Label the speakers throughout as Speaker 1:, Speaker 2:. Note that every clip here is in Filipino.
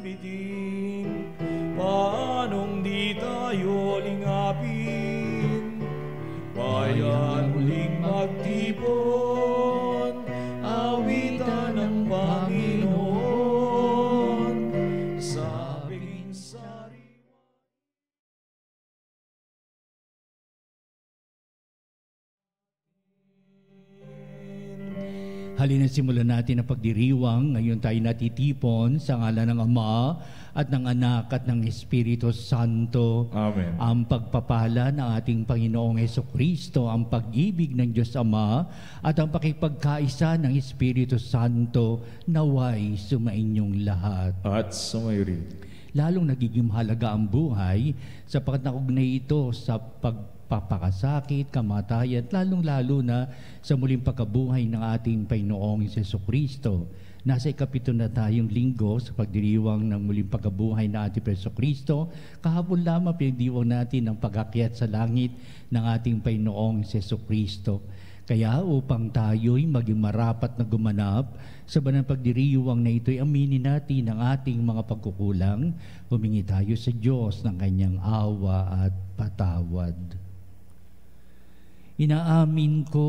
Speaker 1: bitin, paanong di tayo lingapin? Bayan muling magtipon, awitan ng Panginoon, sa biging sariwa.
Speaker 2: Halina simulan natin ang pagdiriwang. Ngayon tayo natitipon sa ngalan ng Ama at ng Anak at ng Espiritu Santo.
Speaker 1: Amen.
Speaker 2: Ang pagpapala ng ating Panginoong Hesukristo, ang pag-ibig ng Diyos Ama at ang pakipagkaisa ng Espiritu Santo naway sumainyong lahat.
Speaker 1: At sumayo rin.
Speaker 2: Lalong nagiging mahalaga ang buhay sapagkat naugnay ito sa pagpapakasakit, kamatayan, lalong-lalo na sa muling pagkabuhay ng ating Panginoong Jesucristo. Nasa ikapito na tayong linggo sa pagdiriwang ng muling pagkabuhay ng ating Jesucristo. Kahapon lamang pinagdiwang natin ang pag-akyat sa langit ng ating Panginoong Jesucristo. Kaya upang tayo'y maging marapat na gumanap sa banal pagdiriwang na ito'y aminin natin ang ating mga pagkukulang, humingi tayo sa Diyos ng kanyang awa at patawad. Inaamin ko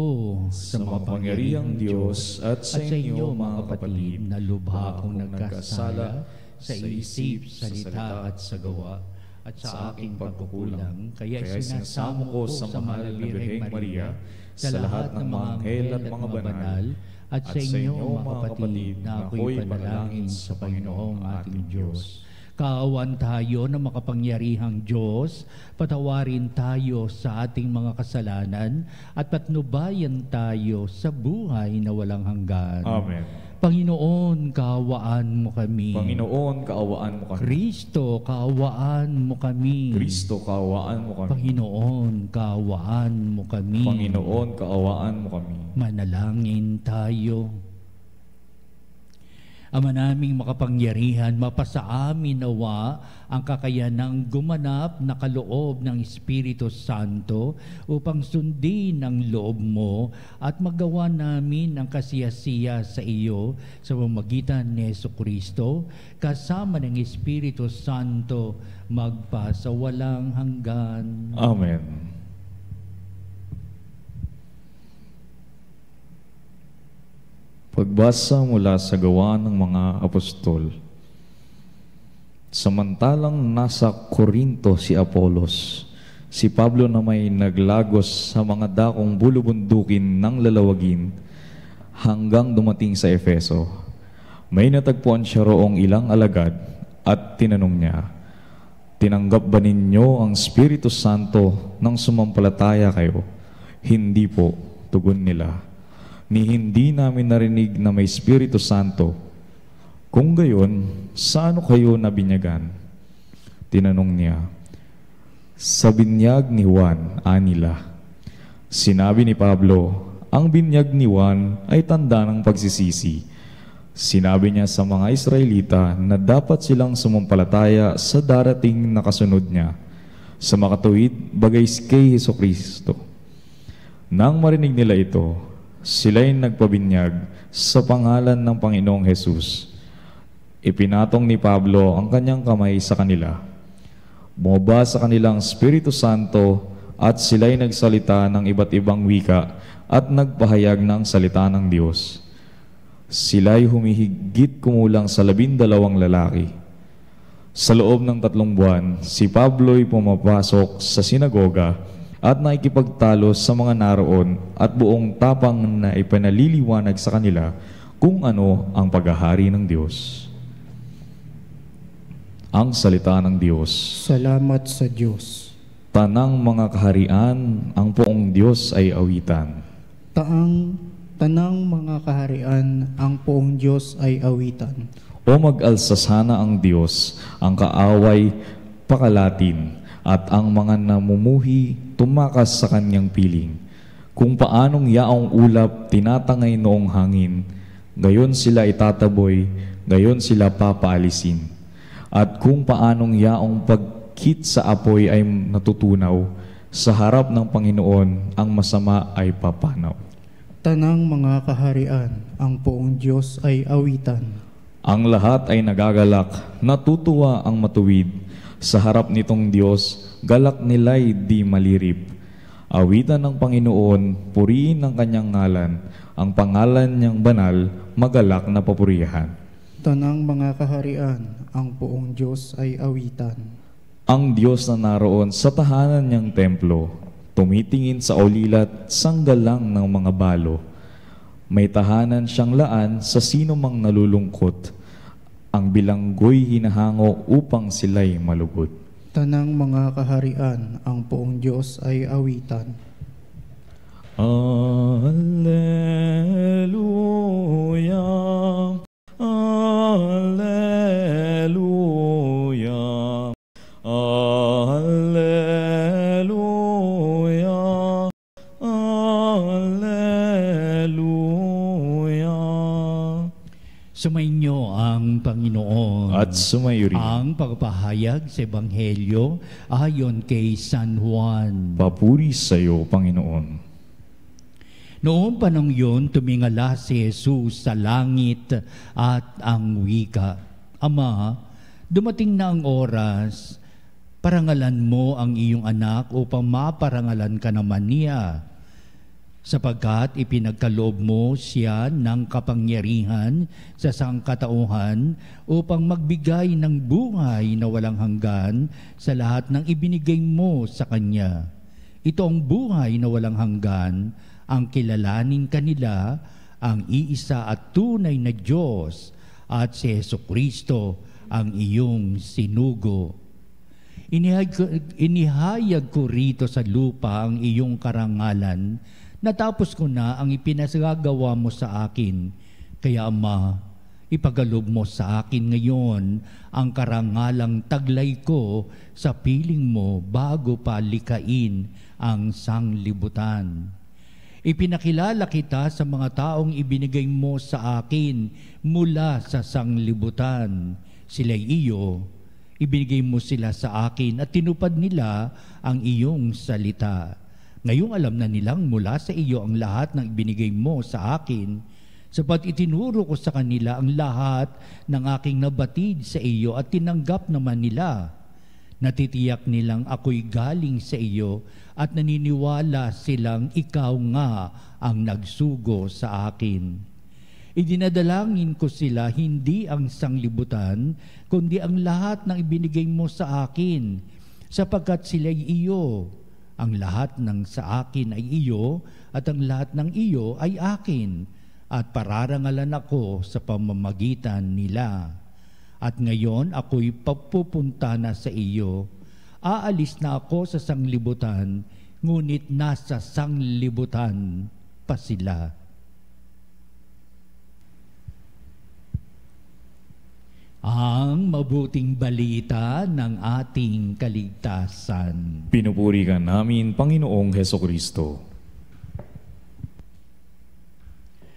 Speaker 1: sa makapangyarihang Diyos at sa inyo mga kapatid
Speaker 2: na lubha akong nagkasala sa isip, salita at sa gawa at sa aking pagkukulang. Kaya sinasamo ko sa mahal na Birheng Maria, sa lahat ng mga anghel at mga banal, at sa inyo mga kapatid na ako'y panalangin sa Panginoong ating Diyos. Kaawan tayo ng makapangyarihang Diyos, patawarin tayo sa ating mga kasalanan at patnubayan tayo sa buhay na walang hanggan.
Speaker 1: Amen.
Speaker 2: Panginoon, kaawaan mo kami.
Speaker 1: Panginoon, kaawaan mo kami.
Speaker 2: Kristo, kaawaan mo kami.
Speaker 1: Kristo, kaawaan mo kami.
Speaker 2: Panginoon, kaawaan mo kami.
Speaker 1: Panginoon, kaawaan mo kami.
Speaker 2: Manalangin tayo. Ama naming makapangyarihan, mapasa amin nawa ang kakayanang gumanap na kaloob ng Espiritu Santo upang sundin ang loob mo at magawa namin ang kasiyasiya sa iyo sa pamamagitan ni Jesucristo kasama ng Espiritu Santo magpa sa walang hanggan.
Speaker 1: Amen. Pagbasa mula sa Gawa ng mga Apostol. Samantalang nasa Corinto si Apolos, si Pablo na may naglagos sa mga dakong bulubundukin ng lalawagin hanggang dumating sa Efeso. May natagpuan siya roong ilang alagad at tinanong niya, "Tinanggap ba ninyo ang Espiritu Santo nang sumampalataya kayo?" "Hindi po," tugon nila. "Ni hindi namin narinig na may Espiritu Santo. Kung gayon, saan kayo nabinyagan?" Tinanong niya. "Sa binyag ni Juan," anila. Sinabi ni Pablo, "Ang binyag ni Juan ay tanda ng pagsisisi." Sinabi niya sa mga Israelita na dapat silang sumampalataya sa darating na kasunod niya, sa makatuwid bagay kay Jesucristo. Nang marinig nila ito, sila'y nagpabinyag sa pangalan ng Panginoong Jesus. Ipinatong ni Pablo ang kanyang kamay sa kanila. Bumaba sa kanilang Espiritu Santo at sila'y nagsalita ng iba't ibang wika at nagpahayag ng salita ng Diyos. Sila'y humihigit kumulang sa 12 lalaki. Sa loob ng 3 buwan, si Pablo'y pumapasok sa sinagoga at nakikipagtalo sa mga naroon at buong tapang na ipanaliliwanag sa kanila kung ano ang paghahari ng Diyos. Ang salita ng Diyos.
Speaker 3: Salamat sa Diyos.
Speaker 1: Tanang mga kaharian, ang poong Diyos ay awitan.
Speaker 3: Tanang mga kaharian, ang poong Diyos ay awitan.
Speaker 1: O mag-alsa sana ang Diyos, ang kaaway pakalatin, at ang mga namumuhi tumakas sa kanyang piling. Kung paanong yaong ulap tinatangay noong hangin, gayon sila itataboy, gayon sila papaalisin. At kung paanong yaong pagkit sa apoy ay natutunaw, sa harap ng Panginoon ang masama ay papanaw.
Speaker 3: Tanang mga kaharian, ang poong Diyos ay awitan.
Speaker 1: Ang lahat ay nagagalak, natutuwa ang matuwid. Sa harap nitong Diyos, galak nila'y di malirip. Awitan ng Panginoon, purihin ang kanyang ngalan. Ang pangalan niyang banal, magalak na papurihan.
Speaker 3: Tanang mga kaharian, ang poong Diyos ay awitan.
Speaker 1: Ang Diyos na naroon sa tahanan niyang templo, tumitingin sa ulilat, sanggalang ng mga balo. May tahanan siyang laan sa sino mang nalulungkot. Ang bilanggo'y hinahango upang sila'y malugod.
Speaker 3: Tanang mga kaharian, ang poong Diyos ay awitan.
Speaker 1: Alleluia, Alleluia, Alleluia, Alleluia.
Speaker 2: Sumainyo ang Panginoon.
Speaker 1: At sumayo rin.
Speaker 2: Ang pagpahayag sa Ebanghelyo ayon kay San Juan.
Speaker 1: Papuri sa iyo, Panginoon.
Speaker 2: Noong panahon yun, tumingala si Jesus sa langit at ang wika, Ama, dumating na ang oras, parangalan mo ang iyong anak upang maparangalan ka naman niya. Sapagkat ipinagkaloob mo siya ng kapangyarihan sa sangkatauhan upang magbigay ng buhay na walang hanggan sa lahat ng ibinigay mo sa Kanya. Ito ang buhay na walang hanggan, ang kilalanin kanila ang iisa at tunay na Diyos at si Jesucristo ang iyong sinugo. Inihayag ko rito sa lupa ang iyong karangalan. Natapos ko na ang ipinasagawa mo sa akin. Kaya Ama, ipagalob mo sa akin ngayon ang karangalang taglay ko sa piling mo bago pa likain ang sanglibutan. Ipinakilala kita sa mga taong ibinigay mo sa akin mula sa sanglibutan. Sila'y iyo, ibinigay mo sila sa akin at tinupad nila ang iyong salita. Ngayong alam na nilang mula sa iyo ang lahat ng ibinigay mo sa akin, sapat itinuro ko sa kanila ang lahat ng aking nabatid sa iyo at tinanggap naman nila. Natitiyak nilang ako'y galing sa iyo at naniniwala silang ikaw nga ang nagsugo sa akin. Idinadalangin ko sila hindi ang sanglibutan, kundi ang lahat ng ibinigay mo sa akin, sapagkat sila'y iyo. Ang lahat ng sa akin ay iyo at ang lahat ng iyo ay akin at pararangalan ako sa pamamagitan nila. At ngayon ako'y papupunta na sa iyo. Aalis na ako sa sanglibutan, ngunit nasa sanglibutan pa sila. Ang mabuting balita ng ating kaligtasan.
Speaker 1: Pinupuri ka namin, Panginoong Hesukristo.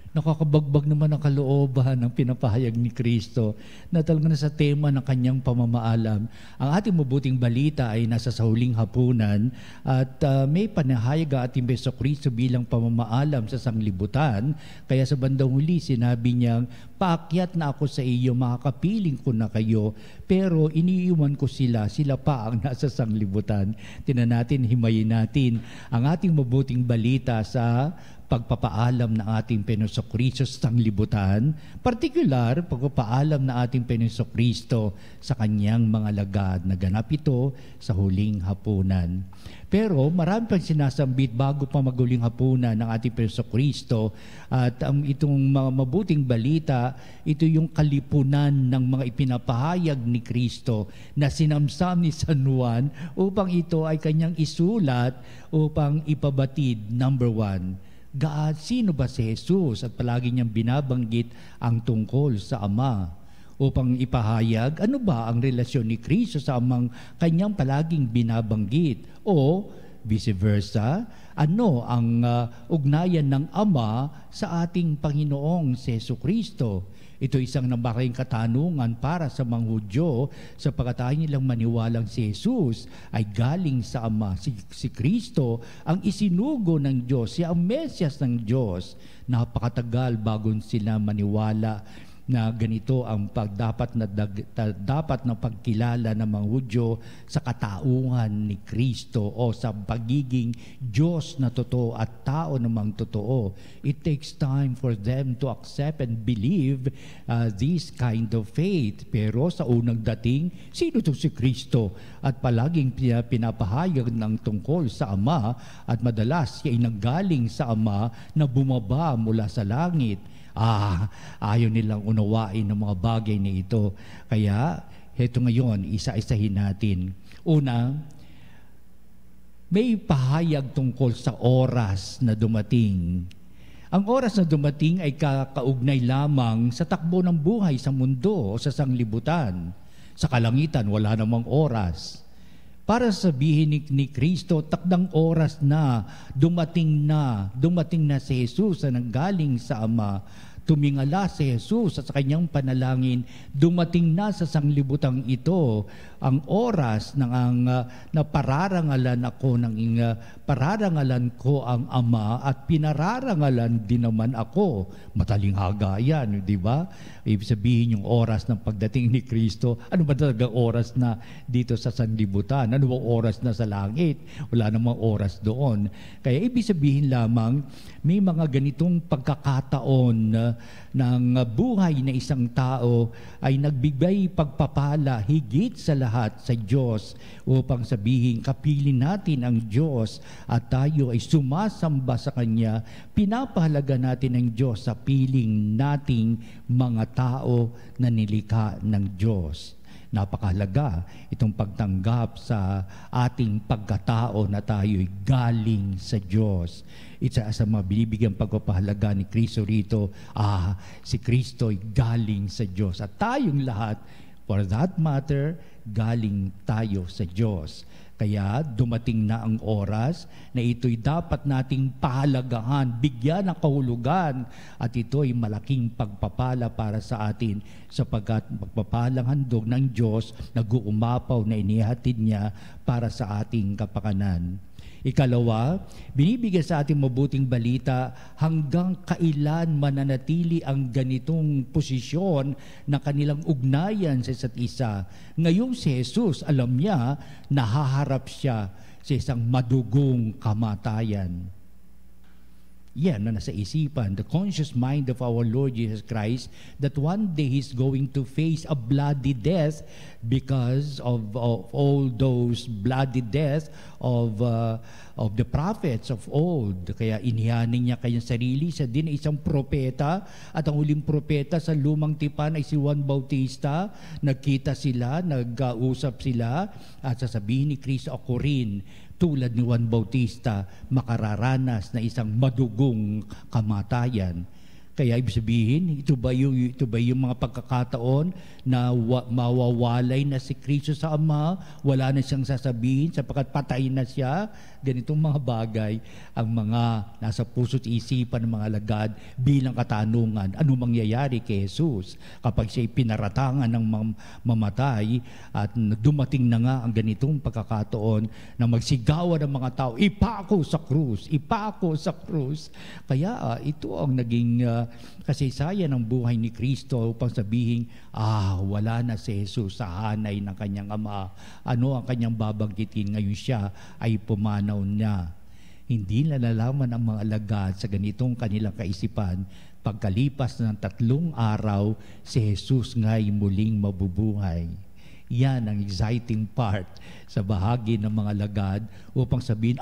Speaker 2: Nakakabagbag naman ang kalooban ng pinapahayag ni Kristo na talaga na sa tema ng kanyang pamamaalam. Ang ating mabuting balita ay nasa sa huling hapunan at may panahayag ang ating Jesucristo bilang pamamaalam sa sanglibutan. Kaya sa bandang huli sinabi niyang, paakyat na ako sa iyo, makakapiling ko na kayo, pero iniiwan ko sila pa ang nasa sanglibutan. Tingnan natin, himayin natin ang ating mabuting balita sa pagpapaalam ng ating Panginoong sa sanglibutan, partikular pagpapaalam ng ating Panginoong sa kanyang mga lagad. Naganap ito sa huling hapunan. Pero marami pang sinasambit bago pa maghuling hapunan ng ating Panginoong at itong mga mabuting balita, ito yung kalipunan ng mga ipinapahayag ni Kristo na sinamsam ni San Juan upang ito ay kanyang isulat upang ipabatid. Number 1, sino ba si Jesus? At palagi niyang binabanggit ang tungkol sa Ama upang ipahayag ano ba ang relasyon ni Kristo sa Amang kanyang palaging binabanggit, o vice versa, ano ang ugnayan ng Ama sa ating Panginoong si Jesucristo. Ito isang nabakaling katanungan para sa mga Hudyo sapagkat ayaw nilang maniwalang si Jesus ay galing sa Ama. Si Kristo ang isinugo ng Diyos, siya ang Mesyas ng Diyos. Napakatagal bago sila maniwala. na ganito ang dapat na pagkilala ng mga Hudyo sa katauhan ni Kristo o sa pagiging Diyos na totoo at tao namang totoo. It takes time for them to accept and believe this kind of faith. Pero sa unang dating, sino itong si Kristo? At palaging pinapahayag ng tungkol sa Ama at madalas siya ay nanggaling sa Ama na bumaba mula sa langit. Ayaw nilang unawain ng mga bagay na ito. Kaya, heto ngayon, isa-isahin natin. Una, may pahayag tungkol sa oras na dumating. Ang oras na dumating ay kakaugnay lamang sa takbo ng buhay sa mundo o sa sanglibutan. Sa kalangitan, wala namang oras. Para sabihin ni Kristo, takdang oras na, dumating na si Jesus na nanggaling sa Ama. Tumingala si Jesus sa kanyang panalangin, dumating na sa sanglibutang ito ang oras na pararangalan ko ang Ama at pinararangalan din naman ako. Matalinghaga yan, di ba? Ibig sabihin yung oras ng pagdating ni Kristo. Ano ba talaga oras na dito sa sanglibutan? Ano ba oras na sa langit? Wala namang oras doon. Kaya ibig sabihin lamang, may mga ganitong pagkakataon ng buhay na isang tao ay nagbigay pagpapala higit sa lahat sa Diyos upang sabihin kapilin natin ang Diyos at tayo ay sumasamba sa Kanya. Pinapahalaga natin ang Diyos sa piling nating mga tao na nilikha ng Diyos. Napakahalaga itong pagtanggap sa ating pagkatao na tayo'y galing sa Diyos. Isa sa mga binibigyan pagpapahalaga ni Kristo rito, si Kristo'y galing sa Diyos. At tayong lahat, for that matter, galing tayo sa Diyos. Kaya dumating na ang oras na ito'y dapat nating pahalagahan, bigyan ng kahulugan at ito'y malaking pagpapala para sa atin sapagkat pagpapalang handog ng Diyos nag-uumapaw na inihatid niya para sa ating kapakanan. Ikalawa, binibigyan sa ating mabuting balita hanggang kailan mananatili ang ganitong posisyon na kanilang ugnayan sa isa't isa. Ngayong si Jesus, alam niya, nahaharap siya sa isang madugong kamatayan. Yan na nasa isipan, the conscious mind of our Lord Jesus Christ, that one day He's going to face a bloody death because of all those bloody deaths of the prophets of old. Kaya inihaning niya kanyang sarili, siya din ay isang propeta, at ang huling propeta sa lumang tipan ay si Juan Bautista. Nagkita sila, nag-usap sila, at sasabihin ni Kristo, ako rin, tulad ni Juan Bautista, makararanas na isang madugong kamatayan. Kaya ibig sabihin, ito ba yung mga pagkakataon na mawawalay na si Kristo sa Ama, wala na siyang sasabihin sapagkat patay na siya? Ganitong mga bagay ang mga nasa puso't isipan ng mga alagad bilang katanungan. Ano mangyayari kay Jesus kapag siya'y pinaratangan ng mamatay at dumating na nga ang ganitong pagkakataon na magsigawan ng mga tao, ipako sa krus, ipako sa krus. Kaya ito ang naging kasaysayan ng buhay ni Kristo upang sabihin, wala na si Jesus sa hanay ng kanyang Ama. Ano ang kanyang babanggitin? Ngayon siya ay pumanaw na. Hindi nalalaman ang mga alagad sa ganitong kanilang kaisipan. Pagkalipas ng 3 araw, si Jesus nga'y muling mabubuhay. Yan ang exciting part sa bahagi ng mga alagad upang sabihin,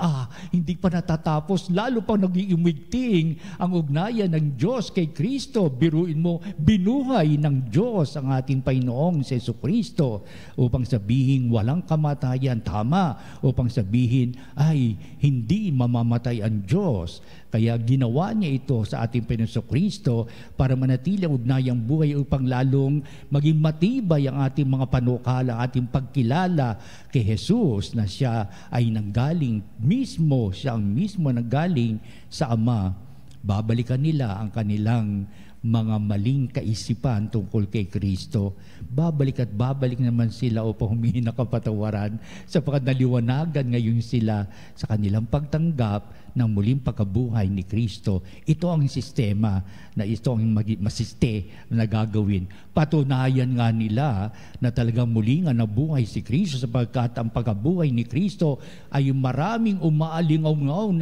Speaker 2: hindi pa natatapos, lalo pang nag-iumigting ang ugnayan ng Diyos kay Kristo. Biruin mo, binuhay ng Diyos ang ating Panginoong si Jesucristo upang sabihin walang kamatayan, tama, upang sabihin ay hindi mamamatay ang Diyos. Kaya ginawa niya ito sa ating Panginoong Jesucristo para manatili ang ugnayang buhay upang lalong maging matibay ang ating mga panukala, ating pagkilala kay Jesus na siya ay nanggaling mismo, siya ang mismo nanggaling sa Ama. Babalikan nila ang kanilang mga maling kaisipan tungkol kay Kristo, babalik at babalik naman sila upang humingi ng kapatawaran sapagkat naliwanagan ngayon sila sa kanilang pagtanggap ng muling pagkabuhay ni Kristo. Ito ang sistema na ito ang masiste na gagawin. Patunayan nga nila na talagang muli nga nabuhay si Kristo sapagkat ang pagkabuhay ni Kristo ay maraming umaalingaw-ngaw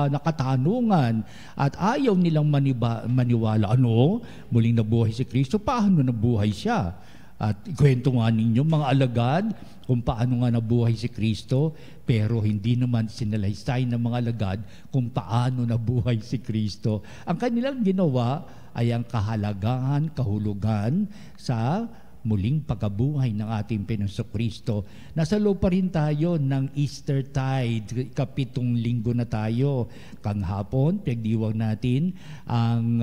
Speaker 2: nakatanungan at ayaw nilang maniwala. Ano? Muling nabuhay si Kristo? Paano nabuhay siya? At ikwento nga ninyo mga alagad kung paano nga nabuhay si Kristo, pero hindi naman sinalaysay ng mga alagad kung paano nabuhay si Kristo. Ang kanilang ginawa ay ang kahalagahan, kahulugan sa muling pagkabuhay ng ating Panginoong Kristo. Nasa loob pa rin tayo ng Easter Tide, 7 linggo na tayo. Kanghapon, pinagdiwang natin ang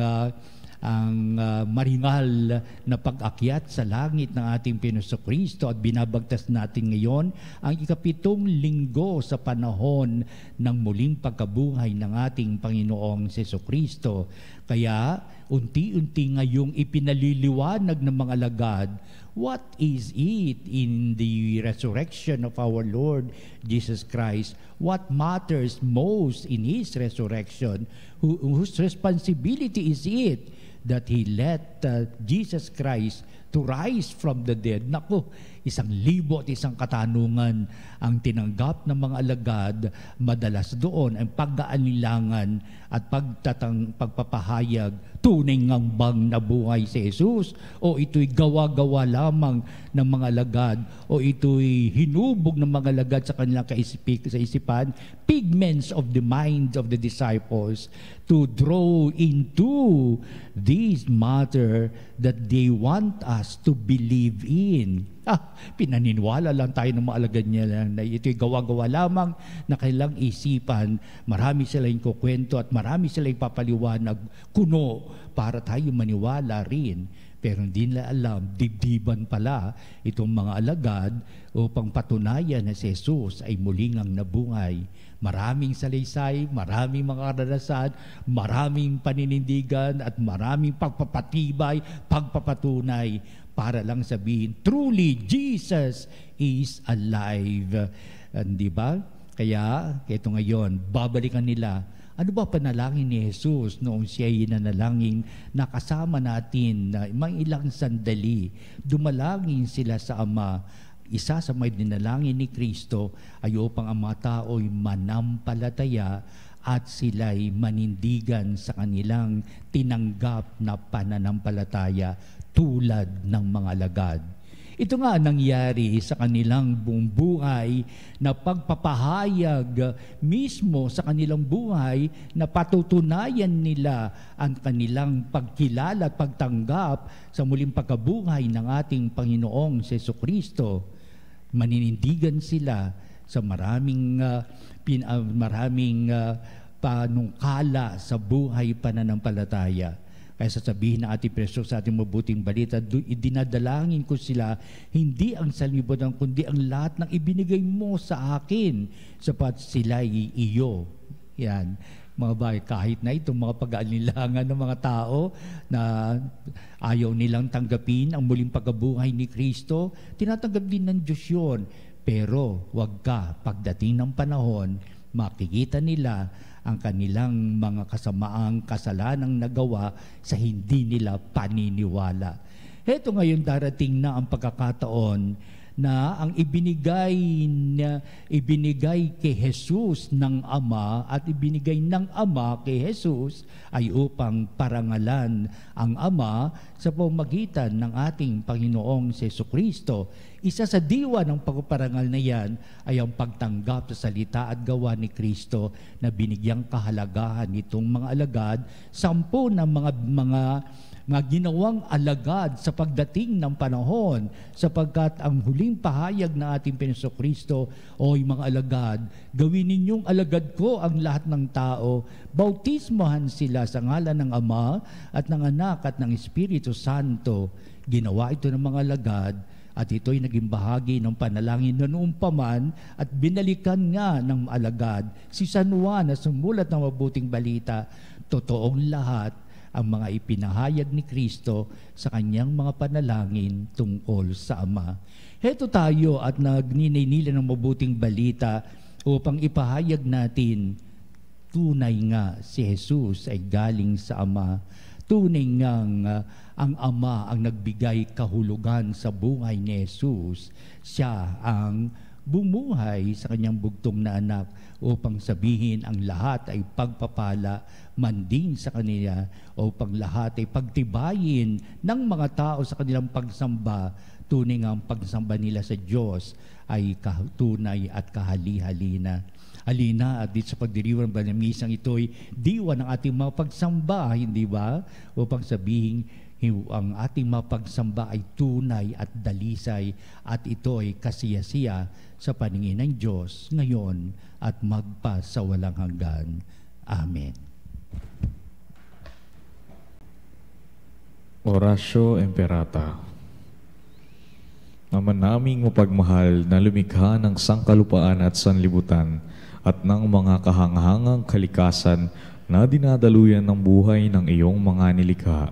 Speaker 2: maringal na pag-akyat sa langit ng ating Panginoong Kristo at binabagtas natin ngayon ang 7 linggo sa panahon ng muling pagkabuhay ng ating Panginoong Kristo. Kaya unti-unti ngayong ipinaliliwanag ng mga alagad what is it in the resurrection of our Lord Jesus Christ, what matters most in His resurrection, whose responsibility is it that He let Jesus Christ to rise from the dead. Naku, 1,000 at isang katanungan ang tinanggap ng mga alagad. Madalas doon ang pag-aalilangan at pagpapahayag, tunay ngang bang nabuhay si Jesus? O ito'y gawa-gawa lamang ng mga alagad? O ito'y hinubog ng mga alagad sa kanilang isipan? Pigments of the mind of the disciples to draw into this matter that they want us to believe in. Pinaniniwala lang tayo ng mga alagad niya na ito'y gawa-gawa lamang na kailang isipan. Marami silang kukwento at marami silang papaliwanag kuno para tayo maniwala rin. Pero hindi nila alam, dibdiban pala itong mga alagad upang patunayan na si Jesus ay muling ang nabuhay. Maraming salaysay, maraming mga karanasan, maraming paninindigan at maraming pagpapatibay, pagpapatunay para lang sabihin, truly, Jesus is alive. Di ba? Kaya, ito ngayon, babalikan nila. Ano ba panalangin ni Jesus noong siya ay nanalangin na kasama natin na mga ilang sandali? Dumalangin sila sa Ama. Isa sa may dinalangin ni Kristo ay upang ang mga tao'y manampalataya at sila'y manindigan sa kanilang tinanggap na pananampalataya tulad ng mga alagad. Ito nga nangyari sa kanilang buong buhay na pagpapahayag mismo sa kanilang buhay na patutunayan nila ang kanilang pagkilala at pagtanggap sa muling pagkabuhay ng ating Panginoong Jesucristo. Maninindigan sila sa maraming panungkala sa buhay pananampalataya. Kaya sasabihin ng ating Preso sa ating mabuting balita, idinadalangin ko sila, hindi ang sanlibutan, kundi ang lahat ng ibinigay mo sa akin, sapat sila iyo. Yan. Mga bagay, kahit na itong mga pag-aalilangan ng mga tao na ayaw nilang tanggapin ang muling pagkabuhay ni Kristo, tinatanggap din ng Diyos yun. Pero wag ka, pagdating ng panahon, makikita nila ang kanilang mga kasamaang kasalanang nagawa sa hindi nila paniniwala. Heto ngayon darating na ang pagkakataon na ang ibinigay kay Jesus ng Ama at ibinigay ng Ama kay Jesus ay upang parangalan ang Ama sa pamamagitan ng ating Panginoong Jesucristo. Isa sa diwa ng pagpaparangal na yan ay ang pagtanggap sa salita at gawa ni Kristo na binigyang kahalagahan nitong mga alagad, 10 ng mga ginawang alagad sa pagdating ng panahon, sapagkat ang huling pahayag ng ating Panginoong Kristo, oy mga alagad, gawin ninyong alagad ko ang lahat ng tao, bautismohan sila sa ngalan ng Ama at ng Anak at ng Espiritu Santo. Ginawa ito ng mga alagad at ito'y naging bahagi ng panalangin na noong paman at binalikan nga ng alagad. Si San Juan na sumulat ng mabuting balita, totoong lahat ang mga ipinahayag ni Kristo sa kanyang mga panalangin tungkol sa Ama. Heto tayo at nagninay-nila ng mabuting balita upang ipahayag natin, tunay nga si Jesus ay galing sa Ama. Tunay ngang ang Ama ang nagbigay kahulugan sa buhay ni Jesus. Siya ang bumuhay sa kanyang bugtong na anak upang sabihin ang lahat ay pagpapala man din sa kanila, upang lahat ay pagtibayin ng mga tao sa kanilang pagsamba. Tunay nga ang pagsamba nila sa Diyos ay tunay at kahali-halina. Halina at dito sa pagdiriwang ng misang ito'y diwa ng ating mga pagsamba, hindi ba? Upang sabihin ang ating mga pagsamba ay tunay at dalisay at ito ay kasiyasiya sa paningin ng Diyos ngayon at magpa sa walang hanggan. Amen.
Speaker 1: Oratio Imperata. Ama naming mapagmahal na lumikha ng sangkalupaan at sanlibutan at ng mga kahanghangang kalikasan na dinadaluyan ng buhay ng iyong mga nilikha.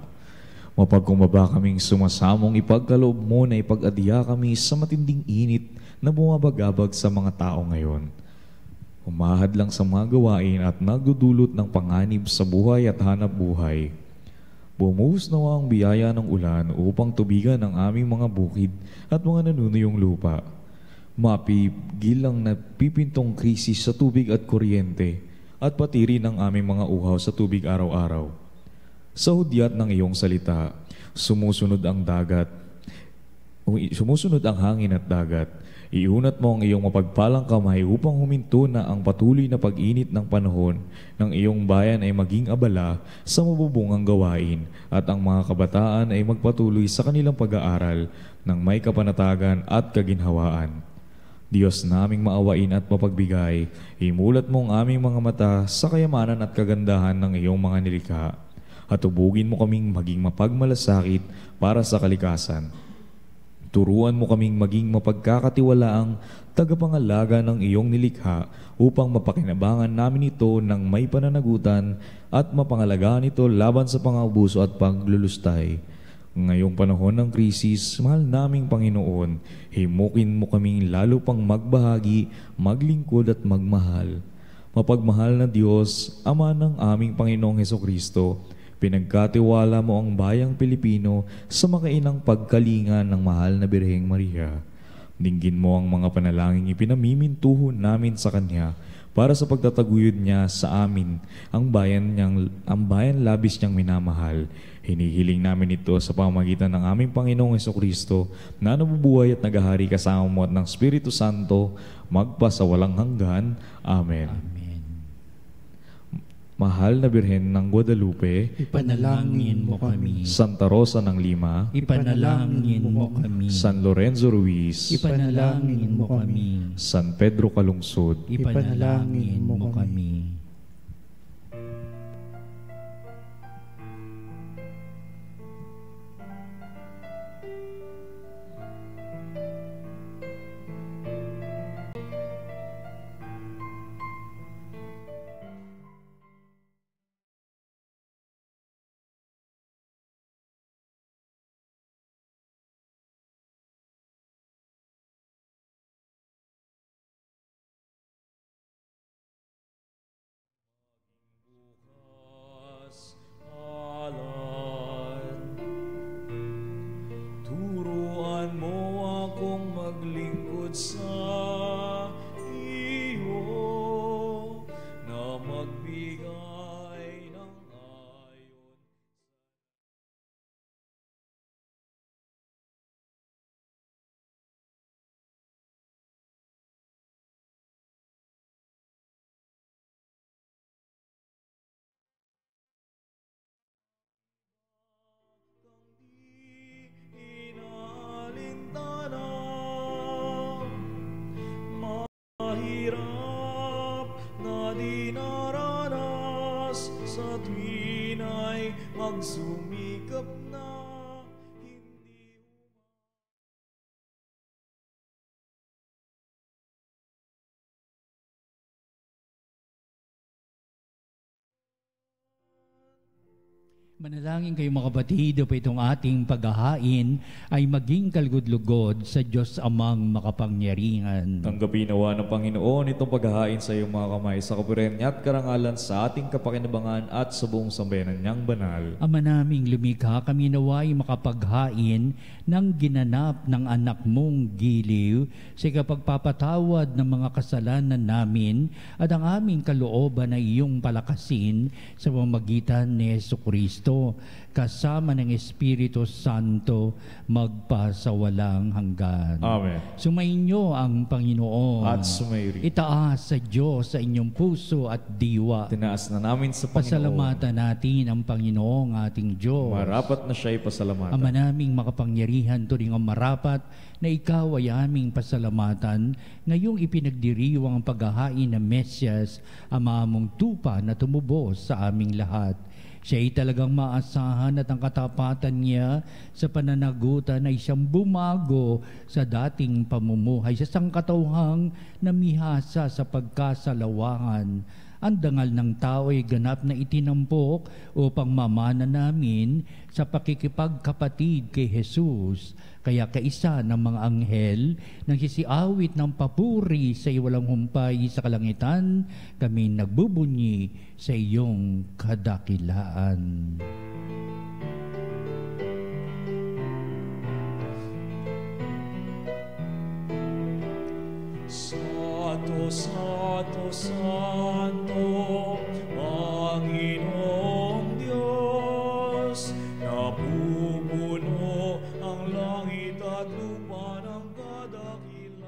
Speaker 1: Mapagkumbaba kaming sumasamong ipagkaloob mo na ipag-adya kami sa matinding init na bumabagabag sa mga tao ngayon. Humahad lang sa mga gawain at nagdudulot ng panganib sa buhay at hanap buhay. Bumuhos nawa ang biyaya ng ulan upang tubigan ang aming mga bukid at mga nanunuyong lupa. Mapigil ang napipintong krisis sa tubig at kuryente at pati rin ang aming mga uhaw sa tubig araw-araw. Sa hudyat ng iyong salita, sumusunod ang hangin at dagat. Iunat mo ang iyong mapagpalang kamay upang huminto na ang patuloy na pag-init ng panahon ng iyong bayan ay maging abala sa mabubungang gawain at ang mga kabataan ay magpatuloy sa kanilang pag-aaral ng may kapanatagan at kaginhawaan. Diyos naming maawain at mapagbigay, imulat mo ang aming mga mata sa kayamanan at kagandahan ng iyong mga nilikha at tubugin mo kaming maging mapagmalasakit para sa kalikasan. Turuan mo kaming maging mapagkakatiwalaang tagapangalaga ng iyong nilikha upang mapakinabangan namin ito ng may pananagutan at mapangalagaan ito laban sa pang-aabuso at paglulustay. Ngayong panahon ng krisis, mahal naming Panginoon, himukin mo kaming lalo pang magbahagi, maglingkod at magmahal. Mapagmahal na Diyos, Ama ng aming Panginoong Hesukristo, pinagkatiwala mo ang bayang Pilipino sa makainang pagkalinga ng mahal na Birheng Maria. Dinggin mo ang mga panalangin ipinamimintuho namin sa Kanya para sa pagtataguyod niya sa amin, ang bayan labis niyang minamahal. Hinihiling namin ito sa pamamagitan ng aming Panginoong Hesukristo na nabubuhay at nagahari kasama mo at ng Espiritu Santo magpa sa walang hanggan. Amen.
Speaker 2: Amen.
Speaker 1: Mahal na Birhen ng Guadalupe,
Speaker 2: Ipanalangin mo kami.
Speaker 1: Santa Rosa ng Lima,
Speaker 2: Ipanalangin mo kami.
Speaker 1: San Lorenzo Ruiz,
Speaker 2: Ipanalangin mo kami.
Speaker 1: San Pedro Calungsod,
Speaker 2: Ipanalangin mo kami.
Speaker 1: Turuan mo akong maglingkod sa iyo na magbigay ng ayon. Mahirap na dinaranas sa tuwin ay magsumikap na hindi
Speaker 2: Manalangin kayo mga kapatid, upang itong ating paghahain ay maging kalugod-lugod sa Diyos Amang makapangyarihan.
Speaker 1: Tanggapin nawa ng Panginoon itong paghahain sa iyong mga kamay sa kapurihan niya at karangalan sa ating kapakinabangan at sa buong sambayanan niyang banal.
Speaker 2: Ama naming lumikha, kami nawa ay makapaghain ng ginanap ng anak mong giliw sa kapagpapatawad ng mga kasalanan namin at ang aming kalooban ay iyong palakasin sa pamamagitan ni Jesucristo kasama ng Espiritu Santo magpasawalang hanggan.
Speaker 1: Amen.
Speaker 2: Sumainyo ang Panginoon.
Speaker 1: At sumairi.
Speaker 2: Itaas sa Diyos sa inyong puso at diwa.
Speaker 1: Tinaas na namin sa Panginoon.
Speaker 2: Pasalamatan natin ang Panginoong ating Diyos.
Speaker 1: Marapat na siya'y pasalamatan.
Speaker 2: Ama naming makapangyarihan, turing ang marapat na ikaw ay aming pasalamatan ngayong ipinagdiriwang ang paghahain ng Mesyas, ama mong tupa na tumubos sa aming lahat. Siya ay talagang maasahan at ang katapatan niya sa pananagutan ay siyang bumago sa dating pamumuhay sa sangkatauhang namihasa sa pagkasalawangan. Ang dangal ng tao ay ganap na itinampok upang mamana namin sa pakikipagkapatid kay Jesus. Kaya kaisa ng mga anghel nang sisiawit ng papuri sa iwalang humpay sa kalangitan, kami nagbubunyi sa iyong kadakilaan.
Speaker 1: Santo, Santo, Santo, Panginoong Diyos, napupuno ang langit at lupa ng kadakilaan.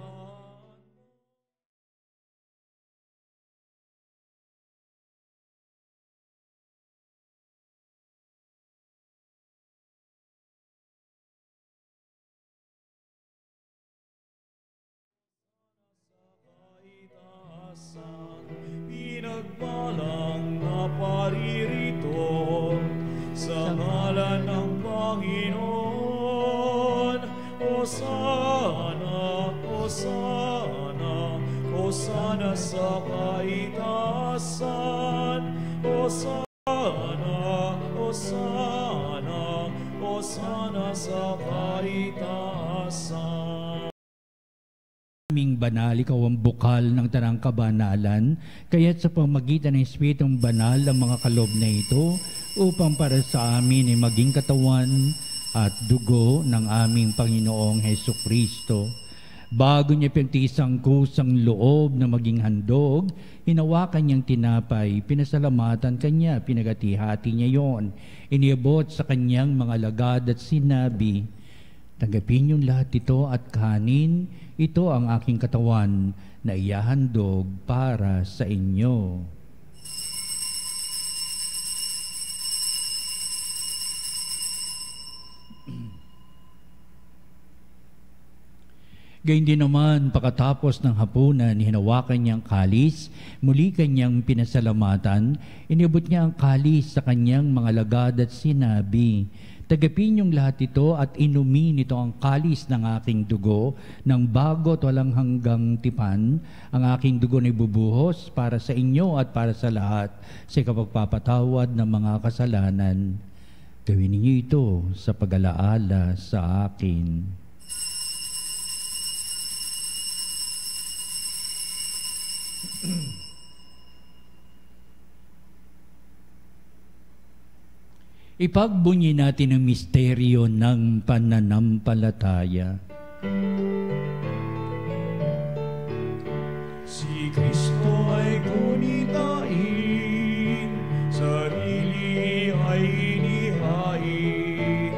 Speaker 1: Pinagpalang na paririto sa ngalan ng Panginoon. Hosana, Hosana, Hosana sa kaitaasan. Hosana, Hosana, Hosana sa kaitaasan.
Speaker 2: Aming banal, ikaw ang bukal ng tanang kabanalan, kaya't sa pamagitan ng Espiritong Banal ang mga kalob na ito, upang para sa amin ay maging katawan at dugo ng aming Panginoong Hesukristo. Bago niya pinagtisang kusang loob na maging handog, hinawakan niyang tinapay, pinasalamatan kanya, pinagati-hati niya yon. Iniabot sa kanyang mga alagad at sinabi, tanggapin niyong lahat ito at kanin, ito ang aking katawan na iyahandog para sa inyo. Gayun din naman, pagkatapos ng hapunan, hinawakan niyang kalis, muli kanyang pinasalamatan, inibot niya ang kalis sa kanyang mga alagad at sinabi, tagapin niyong lahat ito at inumin ito ang kalis ng aking dugo, ng bago at walang hanggang tipan. Ang aking dugo na ibubuhos para sa inyo at para sa lahat sa kapagpapatawad ng mga kasalanan. Gawin ninyo ito sa pag-alaala sa akin. Ipagbunyi natin ang misteryo ng pananampalataya.
Speaker 1: Si Kristo ay kunitain, sarili ay inihain,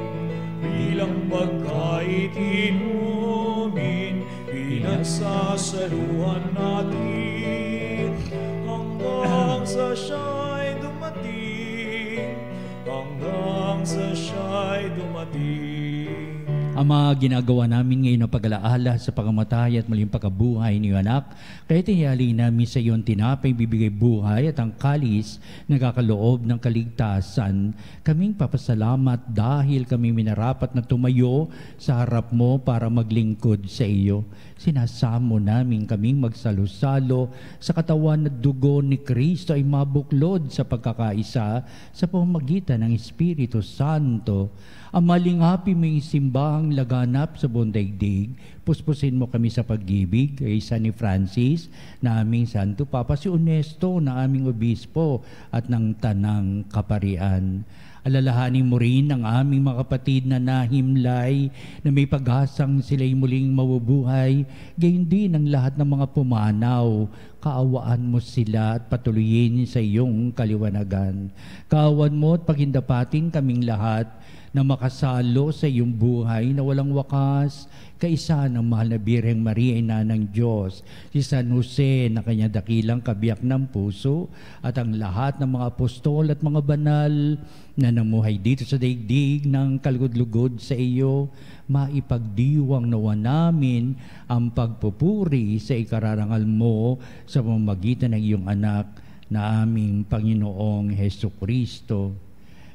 Speaker 1: bilang pagkain inumin, pinagsasaluhan natin, hanggang sa siya'y dumating, hanggang sa siya'y dumating.
Speaker 2: Ama, ginagawa namin ngayon ang pag-alaala sa pagkamatay at muling pagkabuhay ni anak. Kaya tiniyali namin sa iyon tinapay, bibigay buhay at ang kalis nagkakaloob ng kaligtasan. Kaming papasalamat dahil kami minarapat na tumayo sa harap mo para maglingkod sa iyo. Sinasamo namin kaming magsalo-salo sa katawan at dugo ni Kristo ay mabuklod sa pagkakaisa sa pamamagitan ng Espiritu Santo. Ang malingapi may simbahang laganap sa buong daigdig, puspusin mo kami sa pag-ibig kay San ni Francis na aming Santo Papa, si Onesto na aming Obispo at ng Tanang Kaparian. Alalahanin mo rin ang aming mga kapatid na nahimlay na may pag-asang sila'y muling mabubuhay, gayon din ang lahat ng mga pumanaw. Kaawaan mo sila at patuloyin sa iyong kaliwanagan. Kaawan mo at pagindapatin kaming lahat na makasalo sa iyong buhay na walang wakas, kaisa ng mahal na Birheng Maria, Ina ng Diyos, si San Jose na kanya dakilang kabiyak ng puso, at ang lahat ng mga apostol at mga banal na namuhay dito sa daigdig ng kalugod-lugod sa iyo, maipagdiwang nawa namin ang pagpupuri sa ikararangal mo sa pamamagitan ng iyong anak na aming Panginoong Hesukristo.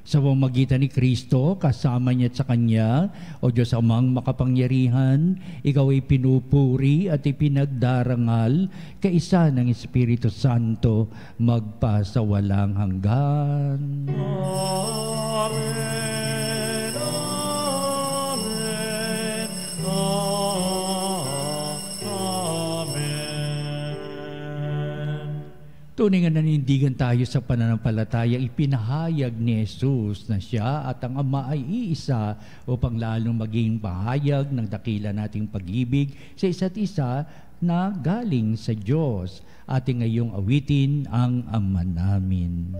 Speaker 2: Sa pamamagitan ni Kristo, kasama niya at sa Kanya, o Diyos Amang makapangyarihan, ikaw ay pinupuri at ipinagdarangal, kaisa ng Espiritu Santo, magpa sa walang hanggan.
Speaker 4: Amen.
Speaker 2: Tunay nga nanindigan tayo sa pananampalataya, ipinahayag ni Jesus na siya at ang Ama ay iisa upang lalong maging pahayag ng dakila nating pag-ibig sa isa't isa na galing sa Diyos. Ating ngayong awitin ang Ama namin.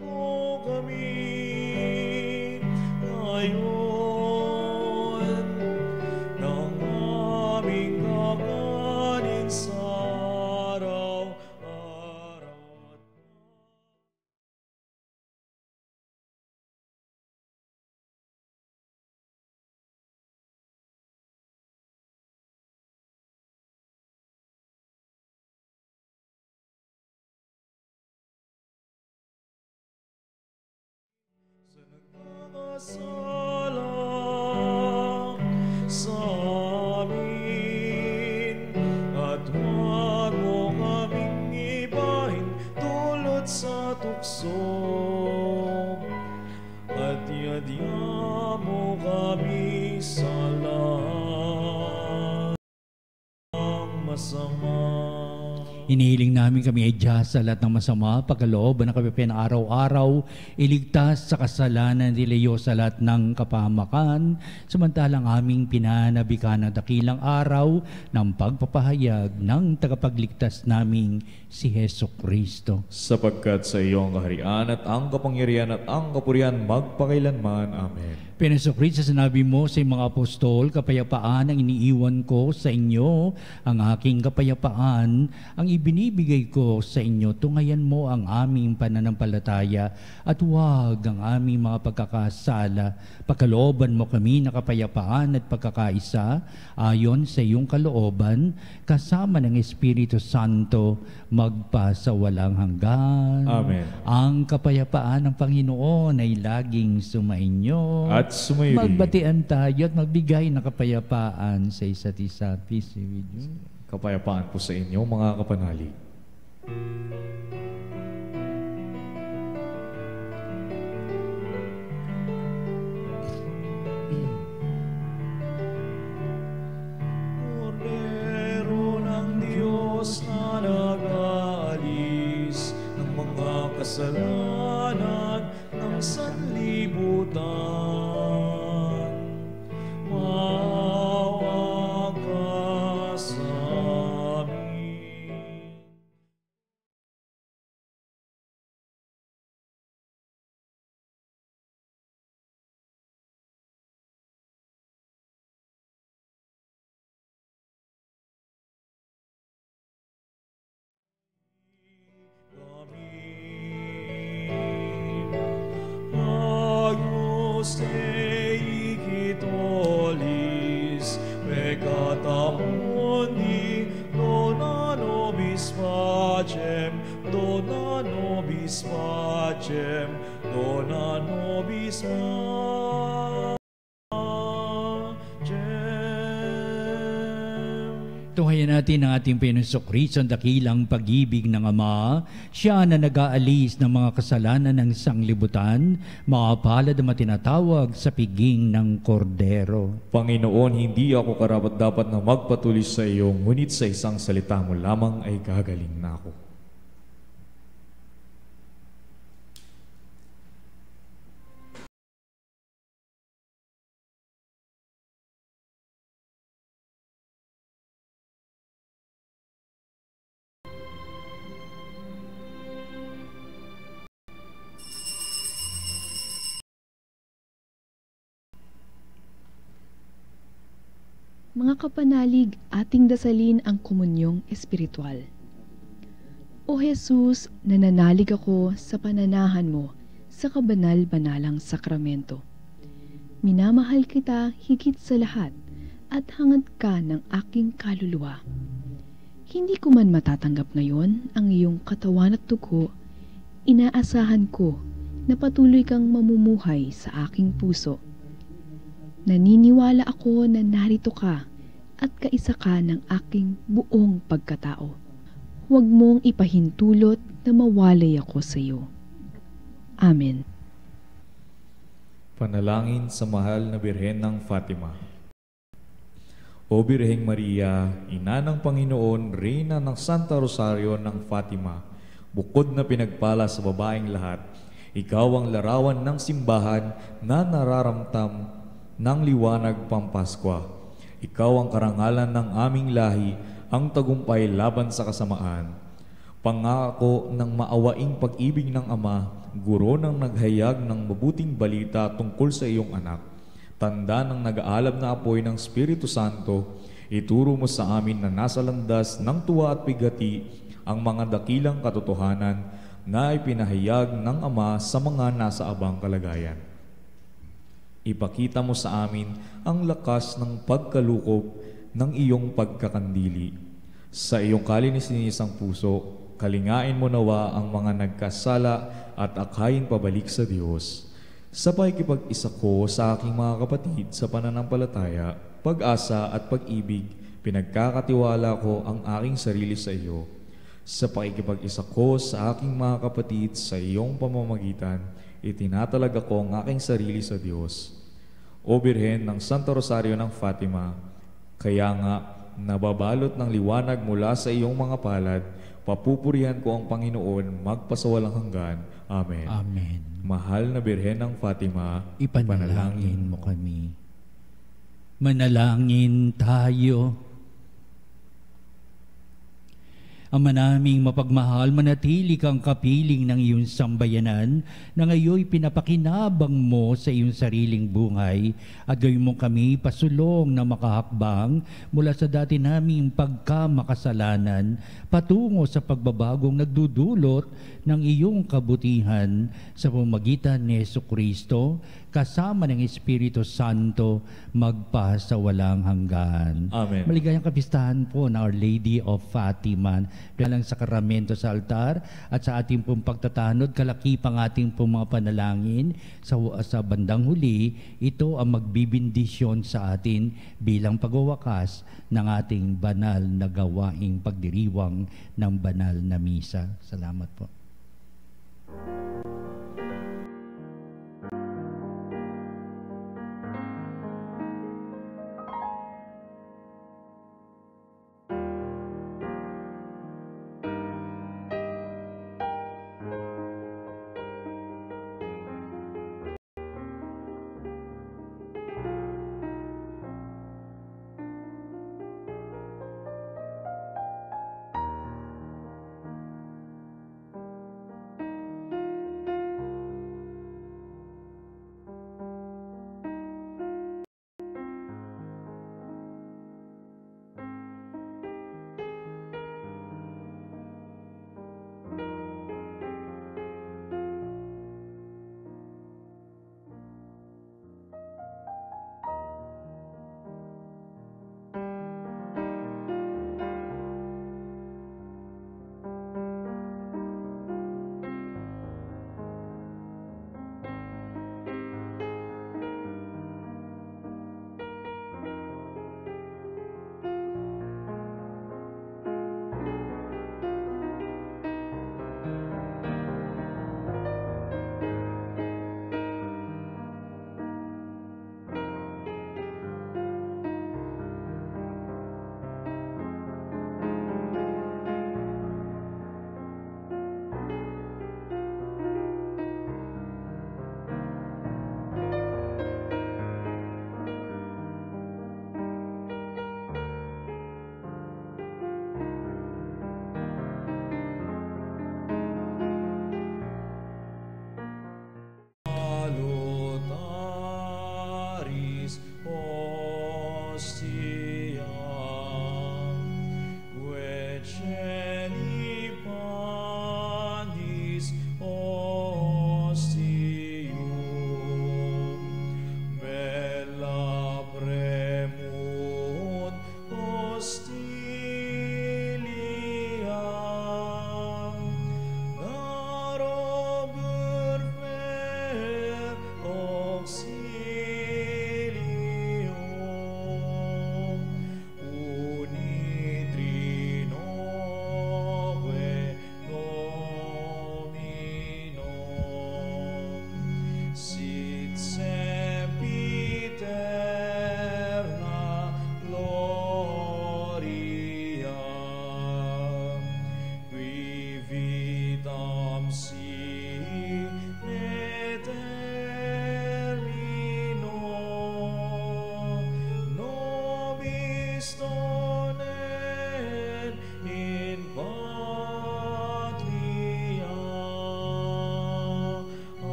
Speaker 4: mo kami ngayon ng aming kakanin sa araw-araw. Sa nagkakasala sa amin, at huwag mo kaming ibahin dulot sa tukso, at iadya mo kami sa lahat ng masama.
Speaker 2: Inihiling namin kami ay Diyos sa lahat ng masama, pagkaloob na kami araw-araw, iligtas sa kasalanan, nilayo sa lahat ng kapahamakan, samantalang aming pinanabikan ng dakilang araw ng pagpapahayag ng tagapagligtas naming si Hesukristo.
Speaker 1: Sapagkat sa iyong kaharian at ang kapangyarihan at ang kapurihan magpakailanman. Amen.
Speaker 2: Pinasukrit sa sinabi mo sa mga apostol, kapayapaan ang iniiwan ko sa inyo, ang aking kapayapaan ang ibinibigay ko sa inyo. Tungayan mo ang aming pananampalataya at huwag ang aming mga pagkakasala. Pagkalooban mo kami na kapayapaan at pagkakaisa ayon sa iyong kalooban, kasama ng Espiritu Santo, magpa sa walang hanggan.
Speaker 1: Amen.
Speaker 2: Ang kapayapaan ng Panginoon ay laging sumainyo.
Speaker 1: At sumayo rin.
Speaker 2: Magbatian tayo at magbigay ng kapayapaan sa isa't isa. Peace be with you.
Speaker 1: Kapayapaan po sa inyo, mga kapanalig.
Speaker 4: kasalanan ng sanlibutan. Maawa ka sa amin. Agnus Dei Quitolis, peccata mundi, dona nobis pacem, dona nobis pacem, dona nobis pacem.
Speaker 2: Tunghayan natin ang ating Panginoong Kristo, ang dakilang pag-ibig ng Ama. Siya na nag-aalis ng mga kasalanan ng sanglibutan, makapalad ang matinatawag sa piging ng kordero.
Speaker 1: Panginoon, hindi ako karapat-dapat na magpatuloy sa iyo, ngunit sa isang salita mo lamang ay gagaling na ako.
Speaker 5: Mga kapanalig, ating dasalin ang komunyong espiritual. O Jesus, nananalig ako sa pananahan mo sa kabanal-banalang sakramento. Minamahal kita higit sa lahat at hangad ka ng aking kaluluwa. Hindi ko man matatanggap ngayon ang iyong katawan at dugo, inaasahan ko na patuloy kang mamumuhay sa aking puso. Naniniwala ako na narito ka at kaisa ka ng aking buong pagkatao. Huwag mong ipahintulot na mawalay ako sa iyo. Amen.
Speaker 1: Panalangin sa mahal na Birhen ng Fatima. O Birheng Maria, Ina ng Panginoon, Reyna ng Santa Rosario ng Fatima, bukod na pinagpala sa babaeng lahat, ikaw ang larawan ng simbahan na nararamtam ng liwanag pampaskwa. Ikaw ang karangalan ng aming lahi, ang tagumpay laban sa kasamaan. Pangako ng maawaing pag-ibig ng Ama, guro ng naghayag ng mabuting balita tungkol sa iyong anak. Tanda ng nag-aalab na apoy ng Espiritu Santo, ituro mo sa amin na nasa landas ng tuwa at bigati ang mga dakilang katotohanan na ipinahayag ng Ama sa mga nasa abang kalagayan. Ipakita mo sa amin ang lakas ng pagkalukob ng iyong pagkakandili. Sa iyong kalinisan puso, kalingain mo nawa ang mga nagkasala at akayin pabalik sa Diyos. Sa pakikipag-isa ko sa aking mga kapatid sa pananampalataya, pag-asa at pag-ibig, pinagkakatiwala ko ang aking sarili sa iyo. Sa pakikipag-isa ko sa aking mga kapatid sa iyong pamamagitan, itinatalag ako ang aking sarili sa Diyos. O Birhen ng Santo Rosario ng Fatima, kaya nga nababalot ng liwanag mula sa iyong mga palad, papupurihan ko ang Panginoon magpasawalang hanggan. Amen.
Speaker 2: Amen.
Speaker 1: Mahal na Birhen ng Fatima,
Speaker 2: Ipanalangin mo kami. Manalangin tayo. Ama naming mapagmahal, manatili kang kapiling ng iyong sambayanan na ngayon pinapakinabang mo sa iyong sariling buhay at gawin mo kami pasulong na makahakbang mula sa dati naming pagkamakasalanan patungo sa pagbabagong nagdudulot ng iyong kabutihan sa pamamagitan ni Jesucristo kasama ng Espiritu Santo magpa sa walang hanggan.
Speaker 1: Amen.
Speaker 2: Maligayang kapistahan po na Our Lady of Fatima, dalang sakramento sa altar at sa ating pong pagtatanod, kalakipang ating pong mga panalangin sa bandang huli, ito ang magbibindisyon sa atin bilang pagwawakas ng ating banal na gawaing pagdiriwang ng banal na misa. Salamat po.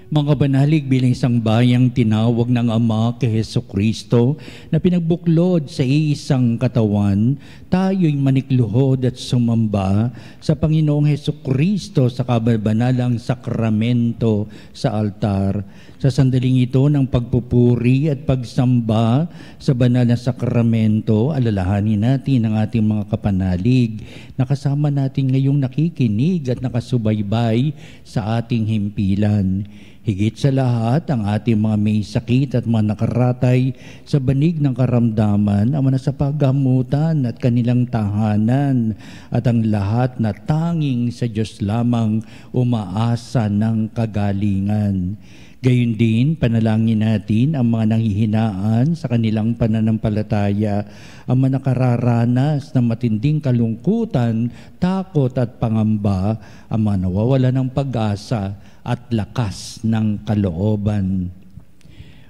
Speaker 2: Mga banalig bilang isang bayang tinawag ng Ama kay Hesukristo na pinagbuklod sa iisang katawan, tayo'y manikluhod at sumamba sa Panginoong Hesukristo sa kabanalang sakramento sa altar. Sa sandaling ito ng pagpupuri at pagsamba sa banal na sakramento, alalahanin natin ang ating mga kapanalig na kasama natin ngayong nakikinig at nakasubaybay sa ating himpilan. Higit sa lahat, ang ating mga may sakit at mga nakaratay sa banig ng karamdaman, ang mga sa paggamutan at kanilang tahanan, at ang lahat na tanging sa Diyos lamang umaasa ng kagalingan. Gayun din, panalangin natin ang mga nanghihinaan sa kanilang pananampalataya, ang mga nakararanas ng matinding kalungkutan, takot at pangamba, ang mga nawawala ng pag-asa at lakas ng kalooban.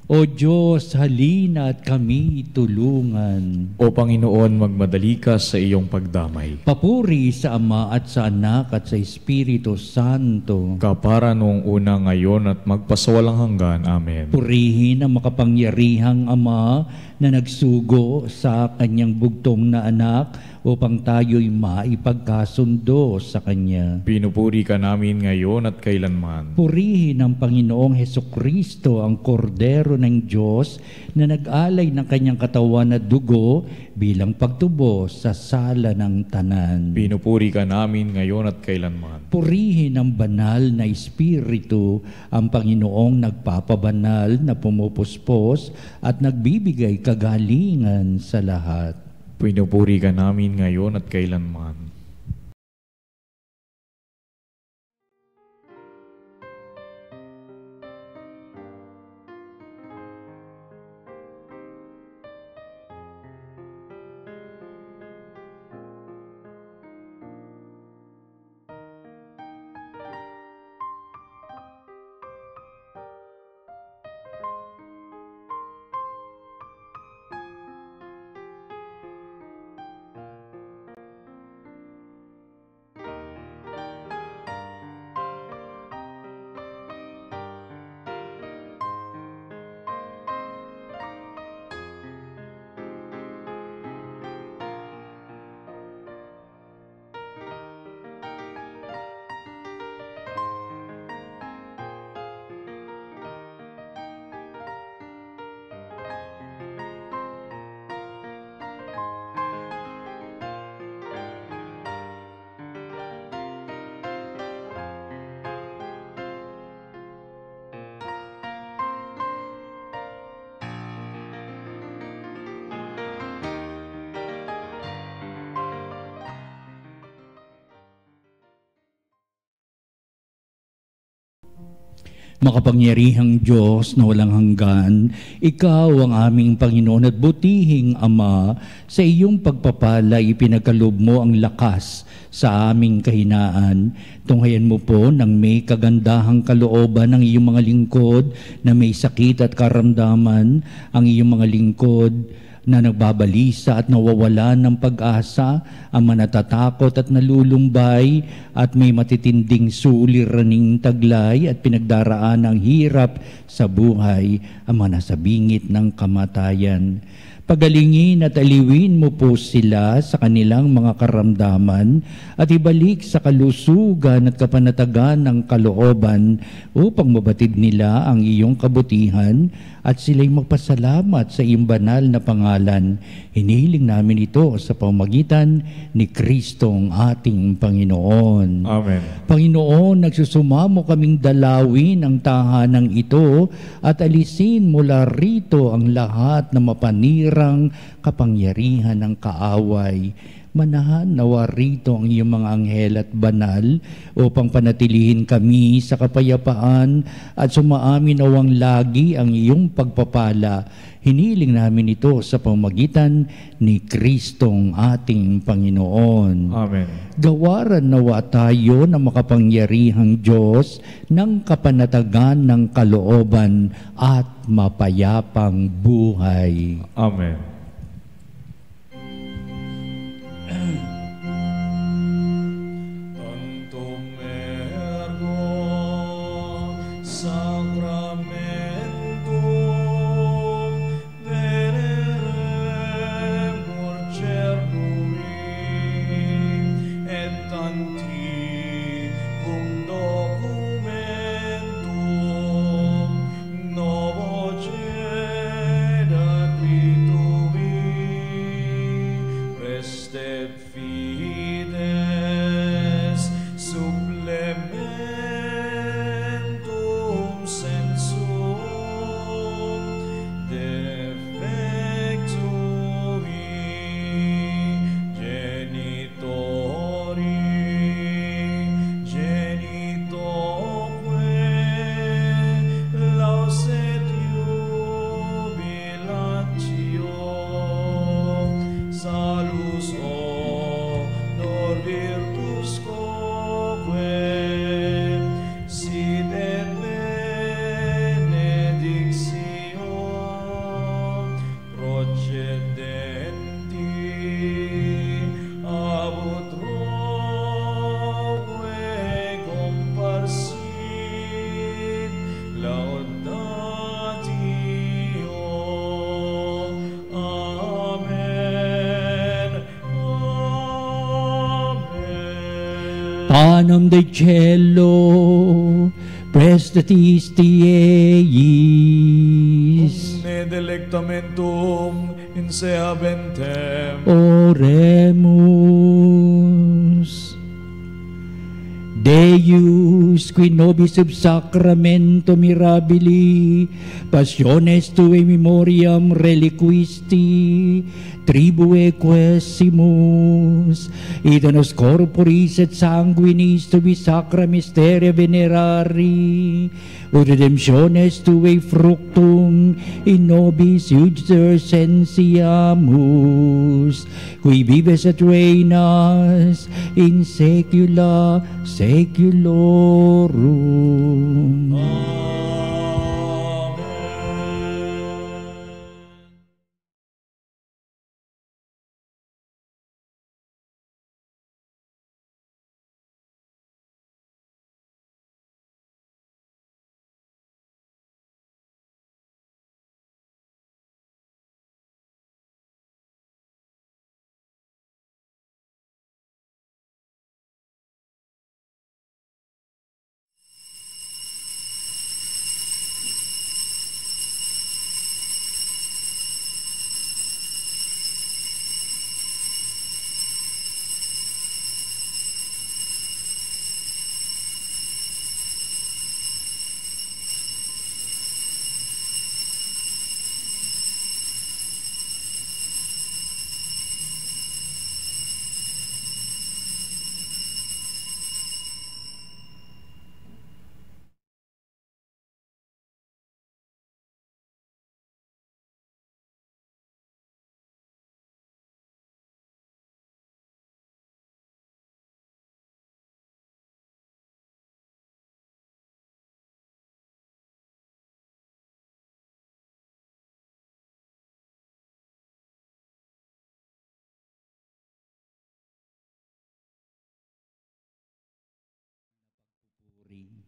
Speaker 2: O Diyos, halina at kami tulungan.
Speaker 1: O Panginoon, magmadali ka sa iyong pagdamay.
Speaker 2: Papuri sa Ama at sa Anak at sa Espiritu Santo.
Speaker 1: Kapara noong una, ngayon at magpasawalang hanggan. Amen.
Speaker 2: Purihin ang makapangyarihang Ama na nagsugo sa kanyang bugtong na anak upang tayo'y maipagkasundo sa Kanya.
Speaker 1: Pinupuri ka namin ngayon at kailanman.
Speaker 2: Purihin ang Panginoong Hesukristo, ang Kordero ng Diyos na nag-alay ng kanyang katawan at dugo bilang pagtubo sa sala ng tanan.
Speaker 1: Pinupuri ka namin ngayon at kailanman.
Speaker 2: Purihin ang banal na Espiritu, ang Panginoong nagpapabanal na pumupuspos at nagbibigay kagalingan sa lahat.
Speaker 1: Pinupuri ka namin ngayon at kailanman.
Speaker 2: Makapangyarihang Diyos na walang hanggan, Ikaw ang aming Panginoon at butihing Ama, sa iyong pagpapala ipinagkaloob mo ang lakas sa aming kahinaan. Tunghayan mo po ng may kagandahang kalooban ng iyong mga lingkod na may sakit at karamdaman, ang iyong mga lingkod na nagbabalisa at nawawala ng pag-asa, ang manatatakot at nalulumbay at may matitinding suliraning taglay at pinagdaraan ng hirap sa buhay, ang mga nasa bingit ng kamatayan. Pagalingin at aliwin mo po sila sa kanilang mga karamdaman at ibalik sa kalusugan at kapanatagan ng kalooban upang mabatid nila ang iyong kabutihan at sila'y magpasalamat sa iyong banal na pangalan. Hinihiling namin ito sa pamamagitan ni Kristong ating Panginoon.
Speaker 1: Amen.
Speaker 2: Panginoon, nagsusumamo kaming dalawin ang tahanang ito at alisin mula rito ang lahat na mapanirang kapangyarihan ng kaaway. Manahan nawa rito ang iyong mga anghel at banal upang panatilihin kami sa kapayapaan at sumaamin nawang lagi ang iyong pagpapala. Hiniling namin ito sa pamamagitan ni Kristong ating Panginoon.
Speaker 1: Amen.
Speaker 2: Gawaran nawa tayo ng makapangyarihang Diyos ng kapanatagan ng kalooban at mapayapang buhay.
Speaker 1: Amen.
Speaker 4: Tantum ergo sa
Speaker 2: manum de cielo, prestatisti eis.
Speaker 4: Ne delectamentum in se habentem.
Speaker 2: Oremus. Deus, qui nobis sub sacramento mirabili, passiones tue memoriam reliquisti, tribue quesimus, ita nos corporis et sanguinis tubi sacra mysteria venerari, ut redemptiones tue fructum in nobis iuditor sensiamus, qui vives et reinas in saecula saeculorum.
Speaker 4: Amen.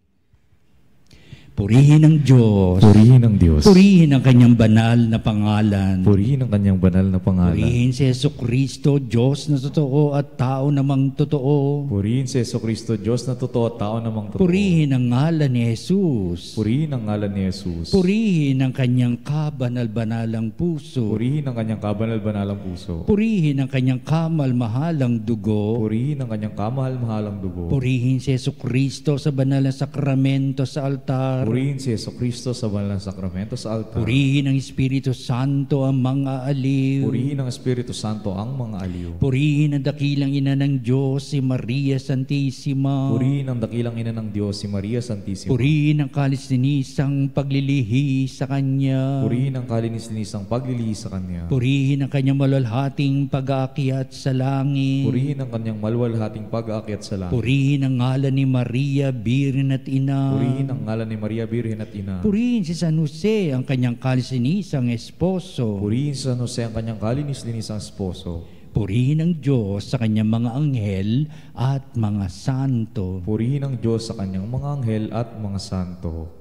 Speaker 2: Purihin ang Diyos.
Speaker 1: Purihin ang Diyos.
Speaker 2: Purihin ang kanyang banal na pangalan.
Speaker 1: Purihin ang kanyang banal na pangalan.
Speaker 2: Purihin si Jesucristo, Diyos na totoo at tao namang totoo.
Speaker 1: Purihin si Jesucristo, Diyos na totoo at tao namang totoo.
Speaker 2: Purihin ang ngalan ni Jesus.
Speaker 1: Purihin ang ngalan ni Jesus.
Speaker 2: Purihin ang kanyang kabanal-banalang puso.
Speaker 1: Purihin ang kanyang kabanal-banalang puso.
Speaker 2: Purihin ang kanyang kamal-mahalang dugo.
Speaker 1: Purihin ang kanyang kamahal-mahalang dugo.
Speaker 2: Purihin si Jesucristo sa banal na sakramento sa altar.
Speaker 1: Purihin si Jesucristo sa banal na sakramento sa altar.
Speaker 2: Purihin ang Espiritu Santo ang mga aliw.
Speaker 1: Purihin ang Espiritu Santo ang mga aliw.
Speaker 2: Purihin ang dakilang ina ng Diyos, si Maria Santissima.
Speaker 1: Purihin ang dakilang ina ng Diyos, si Maria Santissima.
Speaker 2: Purihin ang kalis-linisang paglilihi sa Kanya.
Speaker 1: Purihin ang kalinis-linisang paglilihi sa Kanya.
Speaker 2: Purihin ang Kanyang malalhating pag-aakyat sa langit.
Speaker 1: Purihin ang Kanyang malwalhating pag-aakyat sa langit.
Speaker 2: Purihin ang ngalan ni Maria, Birhen at Ina.
Speaker 1: Purihin ang ngalan ni Maria, Birhen at Ina.
Speaker 2: Purihin si San Jose, ang Kanyang kalis-linisang esposo.
Speaker 1: Purihin si San Jose ang Kanyang kalinis-linisang esposo.
Speaker 2: Purihin ang Diyos sa Kanyang mga anghel at mga santo.
Speaker 1: Purihin ang Diyos sa Kanyang mga anghel at mga santo.